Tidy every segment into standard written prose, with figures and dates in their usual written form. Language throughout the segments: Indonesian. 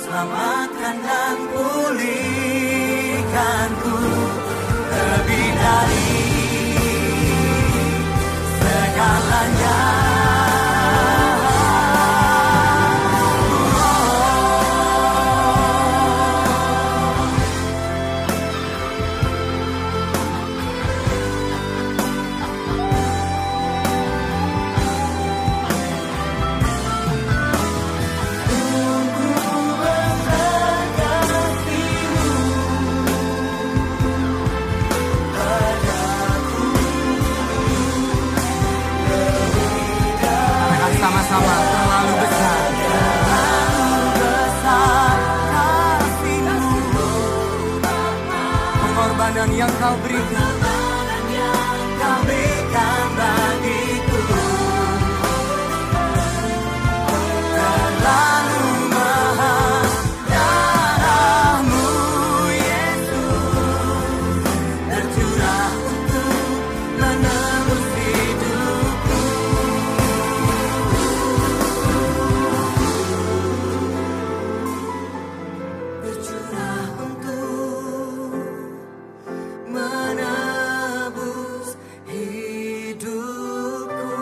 Selamatkan dan pulihkanku lebih dari segalanya. Sama-sama terlalu besar kasih-Mu, pengorbanan yang Kau berikan bagiku terlalu mahal. Darah-Mu Yesus tercurah untuk menebus hidupku. Tercurah untuk menebus hidupku.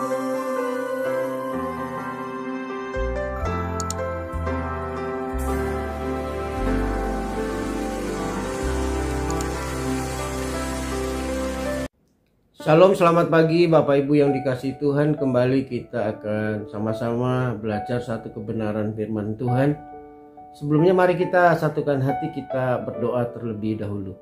Shalom, selamat pagi Bapak Ibu yang dikasihi Tuhan. Kembali kita akan sama-sama belajar satu kebenaran firman Tuhan. Sebelumnya mari kita satukan hati, kita berdoa terlebih dahulu.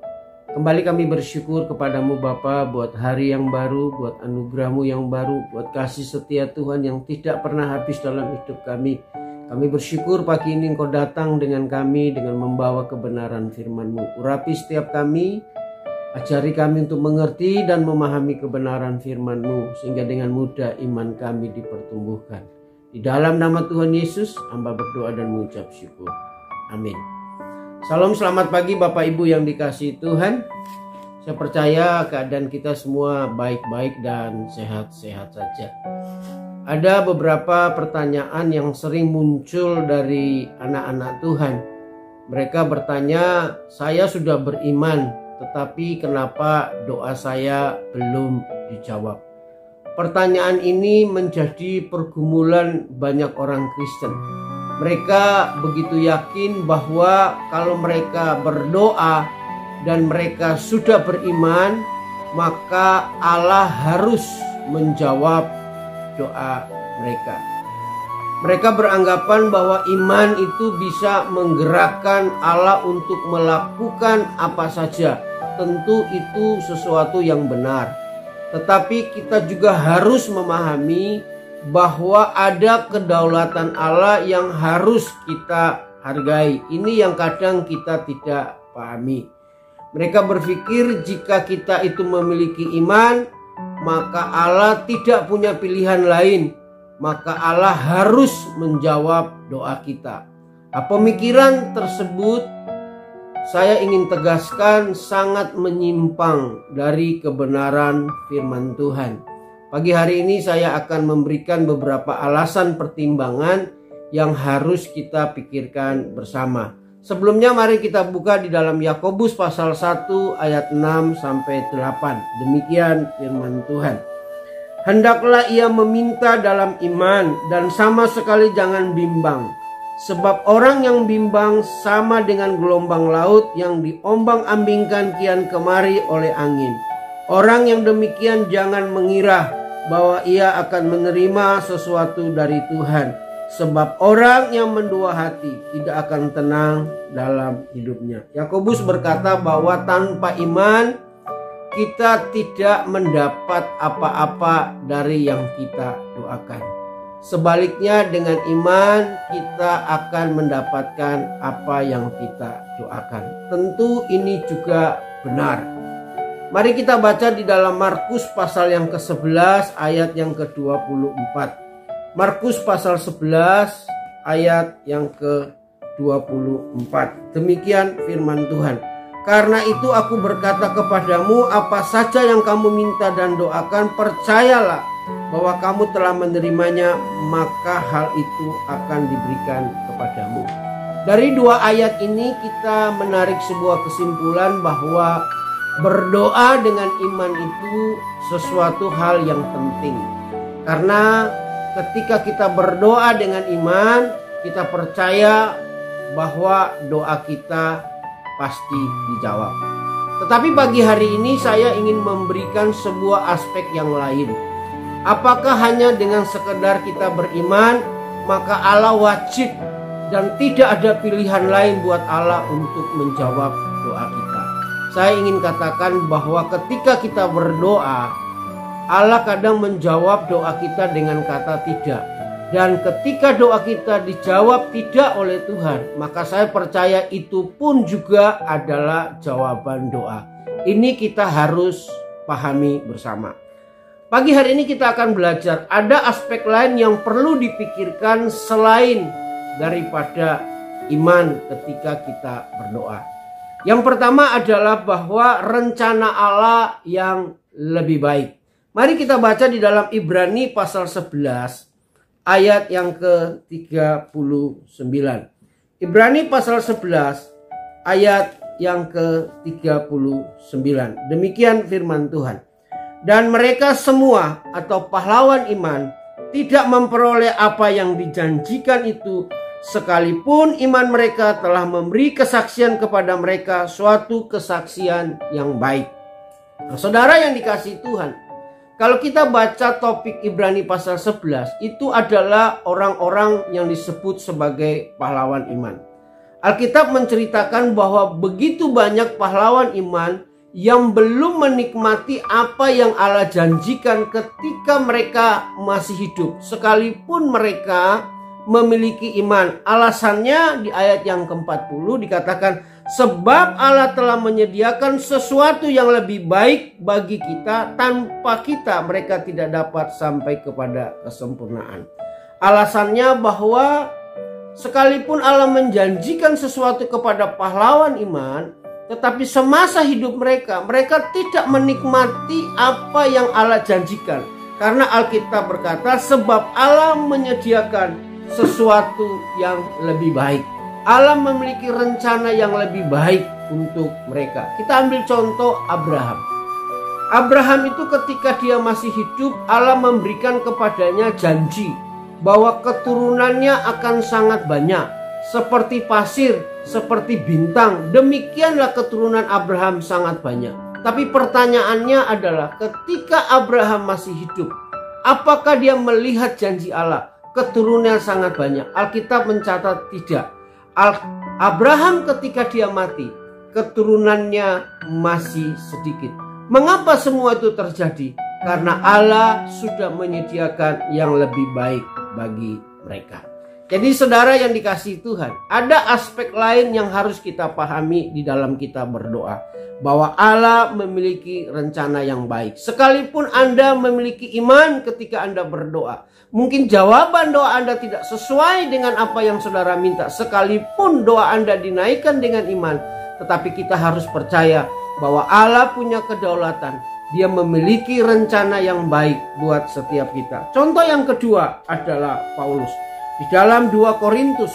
Kembali kami bersyukur kepadamu Bapa buat hari yang baru, buat anugerah-Mu yang baru, buat kasih setia Tuhan yang tidak pernah habis dalam hidup kami. Kami bersyukur pagi ini Engkau datang dengan kami dengan membawa kebenaran firman-Mu. Urapi setiap kami, ajari kami untuk mengerti dan memahami kebenaran firman-Mu, sehingga dengan mudah iman kami dipertumbuhkan. Di dalam nama Tuhan Yesus, hamba berdoa dan mengucap syukur. Amin. Salam, selamat pagi Bapak Ibu yang dikasihi Tuhan. Saya percaya keadaan kita semua baik-baik dan sehat-sehat saja. Ada beberapa pertanyaan yang sering muncul dari anak-anak Tuhan. Mereka bertanya, saya sudah beriman, tetapi kenapa doa saya belum dijawab? Pertanyaan ini menjadi pergumulan banyak orang Kristen. Mereka begitu yakin bahwa kalau mereka berdoa dan mereka sudah beriman, maka Allah harus menjawab doa mereka. Mereka beranggapan bahwa iman itu bisa menggerakkan Allah untuk melakukan apa saja. Tentu itu sesuatu yang benar. Tetapi kita juga harus memahami bahwa ada kedaulatan Allah yang harus kita hargai. Ini yang kadang kita tidak pahami. Mereka berpikir jika kita itu memiliki iman, maka Allah tidak punya pilihan lain. Maka Allah harus menjawab doa kita. Pemikiran tersebut saya ingin tegaskan sangat menyimpang dari kebenaran firman Tuhan. Pagi hari ini saya akan memberikan beberapa alasan pertimbangan yang harus kita pikirkan bersama. Sebelumnya mari kita buka di dalam Yakobus pasal 1 ayat 6 sampai 8. Demikian firman Tuhan. Hendaklah ia meminta dalam iman dan sama sekali jangan bimbang. Sebab orang yang bimbang sama dengan gelombang laut yang diombang-ambingkan kian kemari oleh angin. Orang yang demikian jangan mengira bahwa ia akan menerima sesuatu dari Tuhan. Sebab orang yang mendua hati tidak akan tenang dalam hidupnya. Yakobus berkata bahwa tanpa iman kita tidak mendapat apa-apa dari yang kita doakan. Sebaliknya dengan iman kita akan mendapatkan apa yang kita doakan. Tentu ini juga benar. Mari kita baca di dalam Markus pasal yang ke-11 ayat yang ke-24. Markus pasal 11 ayat yang ke-24. Demikian firman Tuhan. Karena itu aku berkata kepadamu, apa saja yang kamu minta dan doakan, percayalah bahwa kamu telah menerimanya, maka hal itu akan diberikan kepadamu. Dari dua ayat ini kita menarik sebuah kesimpulan bahwa berdoa dengan iman itu sesuatu hal yang penting. Karena ketika kita berdoa dengan iman, kita percaya bahwa doa kita pasti dijawab. Tetapi pagi hari ini saya ingin memberikan sebuah aspek yang lain. Apakah hanya dengan sekedar kita beriman, maka Allah wajib dan tidak ada pilihan lain buat Allah untuk menjawab doa kita? Saya ingin katakan bahwa ketika kita berdoa, Allah kadang menjawab doa kita dengan kata tidak. Dan ketika doa kita dijawab tidak oleh Tuhan, maka saya percaya itu pun juga adalah jawaban doa. Ini kita harus pahami bersama. Pagi hari ini kita akan belajar ada aspek lain yang perlu dipikirkan selain daripada iman ketika kita berdoa. Yang pertama adalah bahwa rencana Allah yang lebih baik. Mari kita baca di dalam Ibrani pasal 11 ayat yang ke-39. Ibrani pasal 11 ayat yang ke-39. Demikian firman Tuhan. Dan mereka semua atau pahlawan iman tidak memperoleh apa yang dijanjikan itu, sekalipun iman mereka telah memberi kesaksian kepada mereka suatu kesaksian yang baik. Nah, saudara yang dikasihi Tuhan, kalau kita baca topik Ibrani pasal 11, itu adalah orang-orang yang disebut sebagai pahlawan iman. Alkitab menceritakan bahwa begitu banyak pahlawan iman yang belum menikmati apa yang Allah janjikan ketika mereka masih hidup. Sekalipun mereka memiliki iman. Alasannya di ayat yang ke-40 dikatakan, sebab Allah telah menyediakan sesuatu yang lebih baik bagi kita, tanpa kita mereka tidak dapat sampai kepada kesempurnaan. Alasannya bahwa sekalipun Allah menjanjikan sesuatu kepada pahlawan iman, tetapi semasa hidup mereka tidak menikmati apa yang Allah janjikan. Karena Alkitab berkata, sebab Allah menyediakan sesuatu yang lebih baik. Allah memiliki rencana yang lebih baik untuk mereka. Kita ambil contoh Abraham. Abraham itu ketika dia masih hidup, Allah memberikan kepadanya janji bahwa keturunannya akan sangat banyak. Seperti pasir, seperti bintang. Demikianlah keturunan Abraham sangat banyak. Tapi pertanyaannya adalah, ketika Abraham masih hidup, apakah dia melihat janji Allah? Keturunan sangat banyak. Alkitab mencatat tidak. Abraham ketika dia mati, keturunannya masih sedikit. Mengapa semua itu terjadi? Karena Allah sudah menyediakan yang lebih baik bagi mereka. Jadi saudara yang dikasihi Tuhan, ada aspek lain yang harus kita pahami di dalam kita berdoa. Bahwa Allah memiliki rencana yang baik. Sekalipun Anda memiliki iman ketika Anda berdoa, mungkin jawaban doa Anda tidak sesuai dengan apa yang saudara minta. Sekalipun doa Anda dinaikkan dengan iman, tetapi kita harus percaya bahwa Allah punya kedaulatan. Dia memiliki rencana yang baik buat setiap kita. Contoh yang kedua adalah Paulus. Di dalam 2 Korintus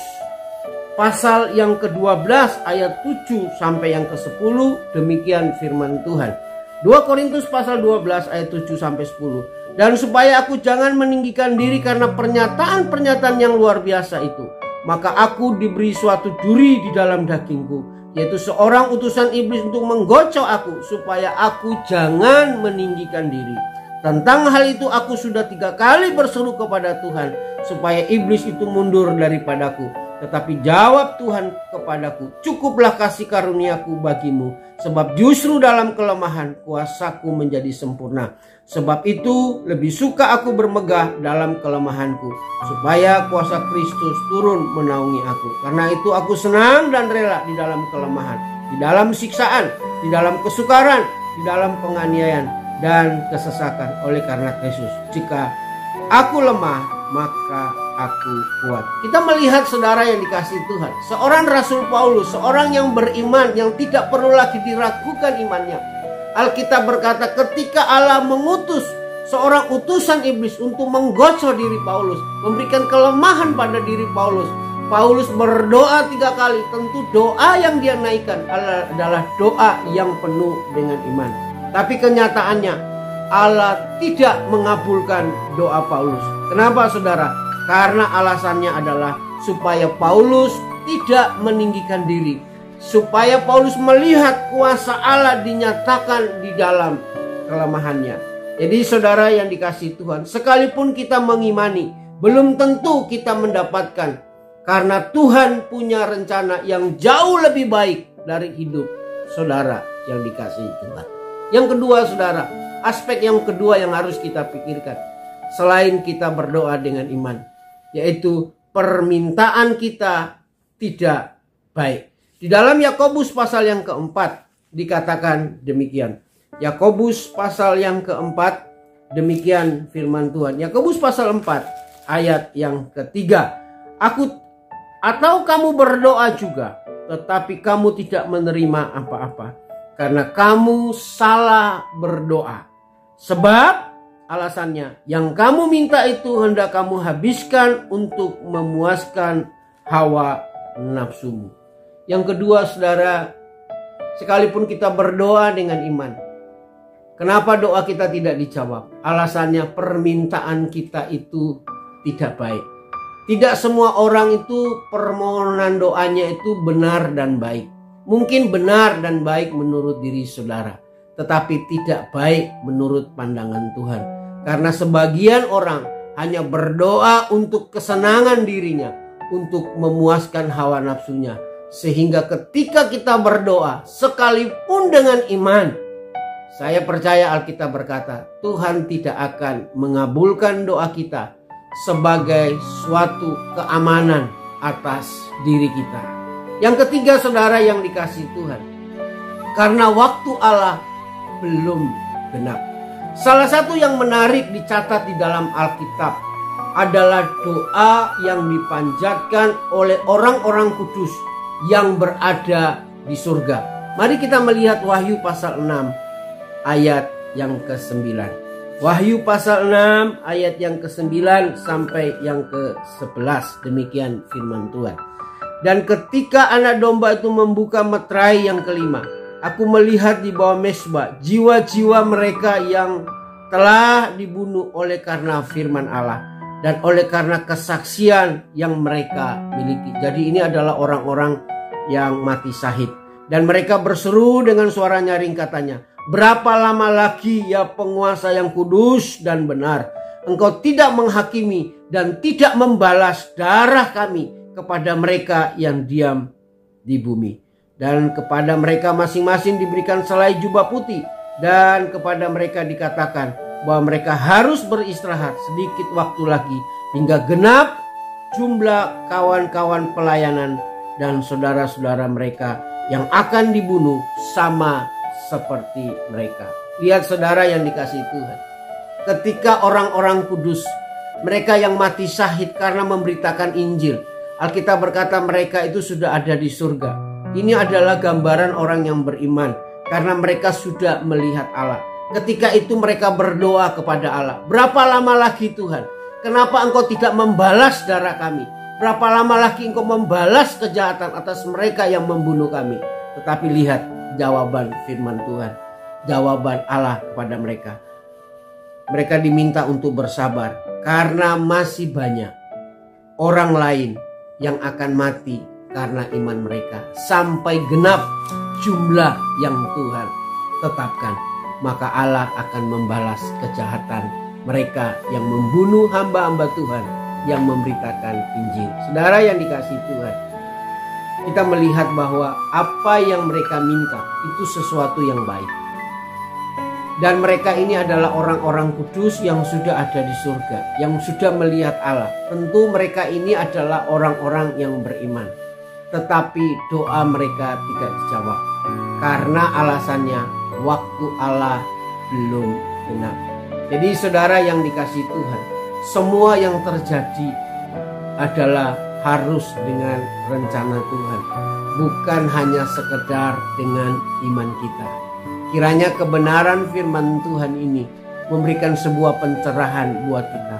pasal yang ke-12 ayat 7 sampai yang ke-10, demikian firman Tuhan. 2 Korintus pasal 12 ayat 7 sampai 10. Dan supaya aku jangan meninggikan diri karena pernyataan-pernyataan yang luar biasa itu, maka aku diberi suatu duri di dalam dagingku, yaitu seorang utusan iblis untuk menggocok aku, supaya aku jangan meninggikan diri. Tentang hal itu aku sudah 3 kali berseru kepada Tuhan, supaya iblis itu mundur daripadaku. Tetapi jawab Tuhan kepadaku, cukuplah kasih karuniaku bagimu, sebab justru dalam kelemahan kuasaku menjadi sempurna. Sebab itu lebih suka aku bermegah dalam kelemahanku, supaya kuasa Kristus turun menaungi aku. Karena itu aku senang dan rela di dalam kelemahan, di dalam siksaan, di dalam kesukaran, di dalam penganiayaan dan kesesakan oleh karena Yesus. Jika aku lemah, maka aku kuat. Kita melihat saudara yang dikasihi Tuhan, seorang Rasul Paulus, seorang yang beriman, yang tidak perlu lagi diragukan imannya. Alkitab berkata, ketika Allah mengutus seorang utusan iblis untuk menggocok diri Paulus, memberikan kelemahan pada diri Paulus, Paulus berdoa 3 kali. Tentu doa yang dia naikkan adalah doa yang penuh dengan iman. Tapi kenyataannya Allah tidak mengabulkan doa Paulus. Kenapa saudara? Karena alasannya adalah supaya Paulus tidak meninggikan diri, supaya Paulus melihat kuasa Allah dinyatakan di dalam kelemahannya. Jadi saudara yang dikasihi Tuhan, sekalipun kita mengimani, belum tentu kita mendapatkan, karena Tuhan punya rencana yang jauh lebih baik dari hidup saudara yang dikasihi Tuhan. Yang kedua saudara, aspek yang kedua yang harus kita pikirkan selain kita berdoa dengan iman, yaitu permintaan kita tidak baik. Di dalam Yakobus pasal yang keempat dikatakan demikian. Yakobus pasal yang keempat, demikian firman Tuhan. Yakobus pasal 4 ayat yang ketiga. Atau kamu berdoa juga, tetapi kamu tidak menerima apa-apa, karena kamu salah berdoa. Sebab alasannya, yang kamu minta itu hendak kamu habiskan untuk memuaskan hawa nafsumu. Yang kedua saudara, sekalipun kita berdoa dengan iman, kenapa doa kita tidak dijawab? Alasannya permintaan kita itu tidak baik. Tidak semua orang itu permohonan doanya itu benar dan baik. Mungkin benar dan baik menurut diri saudara, tetapi tidak baik menurut pandangan Tuhan. Karena sebagian orang hanya berdoa untuk kesenangan dirinya, untuk memuaskan hawa nafsunya. Sehingga ketika kita berdoa, sekalipun dengan iman, saya percaya Alkitab berkata, Tuhan tidak akan mengabulkan doa kita sebagai suatu keamanan atas diri kita. Yang ketiga, saudara yang dikasihi Tuhan, karena waktu Allah belum genap. Salah satu yang menarik dicatat di dalam Alkitab adalah doa yang dipanjatkan oleh orang-orang kudus yang berada di surga. Mari kita melihat Wahyu pasal 6 ayat yang ke-9. Wahyu pasal 6 ayat yang ke-9 sampai yang ke-11. Demikian firman Tuhan. Dan ketika anak domba itu membuka meterai yang kelima, aku melihat di bawah mezbah jiwa-jiwa mereka yang telah dibunuh oleh karena firman Allah dan oleh karena kesaksian yang mereka miliki. Jadi ini adalah orang-orang yang mati syahid. Dan mereka berseru dengan suara nyaring, katanya, berapa lama lagi ya penguasa yang kudus dan benar, engkau tidak menghakimi dan tidak membalas darah kami kepada mereka yang diam di bumi. Dan kepada mereka masing-masing diberikan selai jubah putih, dan kepada mereka dikatakan bahwa mereka harus beristirahat sedikit waktu lagi hingga genap jumlah kawan-kawan pelayanan dan saudara-saudara mereka yang akan dibunuh sama seperti mereka. Lihat saudara yang dikasihi Tuhan, ketika orang-orang kudus, mereka yang mati syahid karena memberitakan Injil, Alkitab berkata mereka itu sudah ada di surga. Ini adalah gambaran orang yang beriman karena mereka sudah melihat Allah. Ketika itu mereka berdoa kepada Allah, berapa lama lagi Tuhan? Kenapa engkau tidak membalas darah kami? Berapa lama lagi engkau membalas kejahatan atas mereka yang membunuh kami? Tetapi lihat jawaban firman Tuhan, jawaban Allah kepada mereka. Mereka diminta untuk bersabar karena masih banyak orang lain yang akan mati karena iman mereka. Sampai genap jumlah yang Tuhan tetapkan, maka Allah akan membalas kejahatan mereka yang membunuh hamba-hamba Tuhan yang memberitakan Injil. Saudara yang dikasihi Tuhan, kita melihat bahwa apa yang mereka minta itu sesuatu yang baik. Dan mereka ini adalah orang-orang kudus yang sudah ada di surga, yang sudah melihat Allah. Tentu mereka ini adalah orang-orang yang beriman. Tetapi doa mereka tidak dijawab. Karena alasannya waktu Allah belum genap. Jadi saudara yang dikasihi Tuhan, semua yang terjadi adalah harus dengan rencana Tuhan, bukan hanya sekedar dengan iman kita. Kiranya kebenaran firman Tuhan ini memberikan sebuah pencerahan buat kita.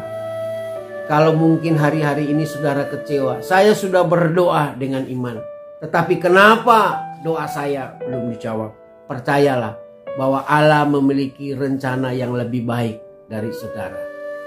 Kalau mungkin hari-hari ini saudara kecewa, saya sudah berdoa dengan iman, tetapi kenapa doa saya belum dijawab? Percayalah bahwa Allah memiliki rencana yang lebih baik dari saudara.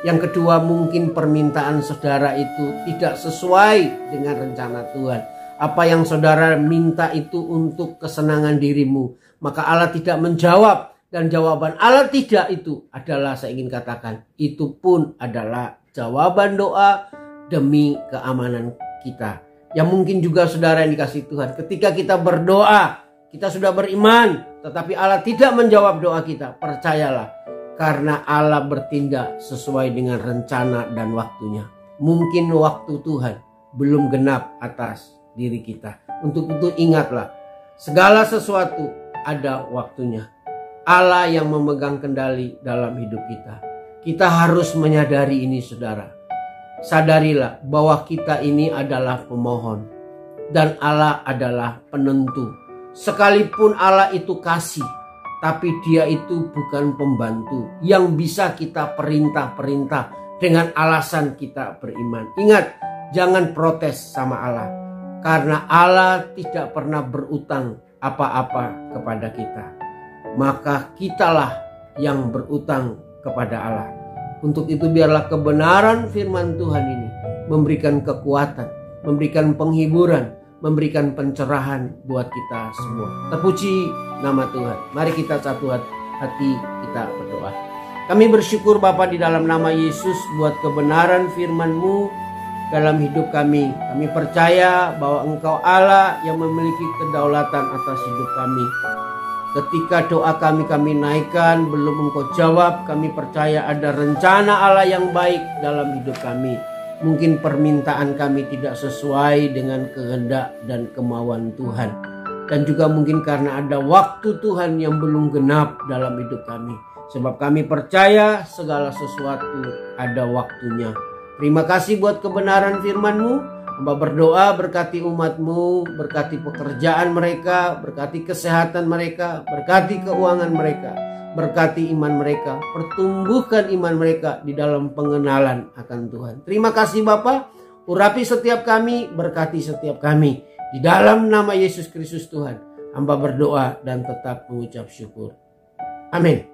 Yang kedua, mungkin permintaan saudara itu tidak sesuai dengan rencana Tuhan. Apa yang saudara minta itu untuk kesenangan dirimu, maka Allah tidak menjawab. Dan jawaban Allah tidak itu adalah, saya ingin katakan, itu pun adalah jawaban doa demi keamanan kita. Yang mungkin juga saudara yang dikasihi Tuhan, ketika kita berdoa, kita sudah beriman, tetapi Allah tidak menjawab doa kita. Percayalah, karena Allah bertindak sesuai dengan rencana dan waktunya. Mungkin waktu Tuhan belum genap atas diri kita. Untuk itu ingatlah, segala sesuatu ada waktunya. Allah yang memegang kendali dalam hidup kita. Kita harus menyadari ini saudara. Sadarilah bahwa kita ini adalah pemohon dan Allah adalah penentu. Sekalipun Allah itu kasih, tapi dia itu bukan pembantu yang bisa kita perintah-perintah dengan alasan kita beriman. Ingat, jangan protes sama Allah. Karena Allah tidak pernah berutang apa-apa kepada kita. Maka kitalah yang berutang kepada Allah. Untuk itu biarlah kebenaran firman Tuhan ini memberikan kekuatan, memberikan penghiburan, memberikan pencerahan buat kita semua. Terpuji nama Tuhan. Mari kita satu hati kita berdoa. Kami bersyukur Bapa di dalam nama Yesus buat kebenaran firman-Mu dalam hidup kami. Kami percaya bahwa Engkau Allah yang memiliki kedaulatan atas hidup kami. Ketika doa kami naikkan, belum Engkau jawab, kami percaya ada rencana Allah yang baik dalam hidup kami. Mungkin permintaan kami tidak sesuai dengan kehendak dan kemauan Tuhan. Dan juga mungkin karena ada waktu Tuhan yang belum genap dalam hidup kami. Sebab kami percaya segala sesuatu ada waktunya. Terima kasih buat kebenaran firman-Mu. Hamba berdoa berkati umat-Mu, berkati pekerjaan mereka, berkati kesehatan mereka, berkati keuangan mereka, berkati iman mereka, pertumbuhkan iman mereka di dalam pengenalan akan Tuhan. Terima kasih Bapa, urapi setiap kami, berkati setiap kami. Di dalam nama Yesus Kristus Tuhan, hamba berdoa dan tetap mengucap syukur. Amin.